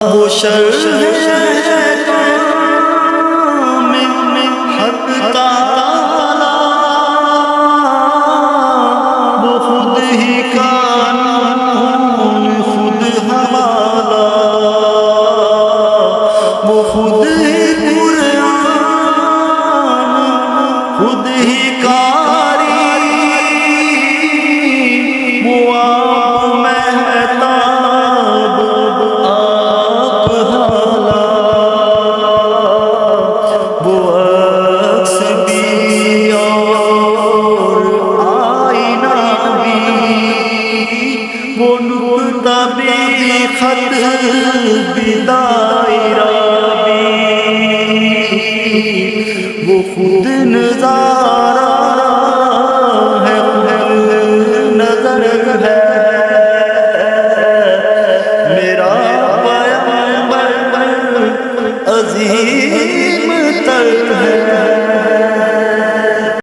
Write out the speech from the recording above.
وہ شرح میں حق تعالی وہ خود ہی قانون خود حوالہ وہ خود ہی قرآن خود ہی قاری وہ آپ مہتاب آپ حالا وہ عکس بھی اور آئینہ بھی وہ نقطہ بھی خط بھی دائرہ بھی وہ خود نظارہ ہے خود نظر ہے میرا پیغمبر عظیم تر ہے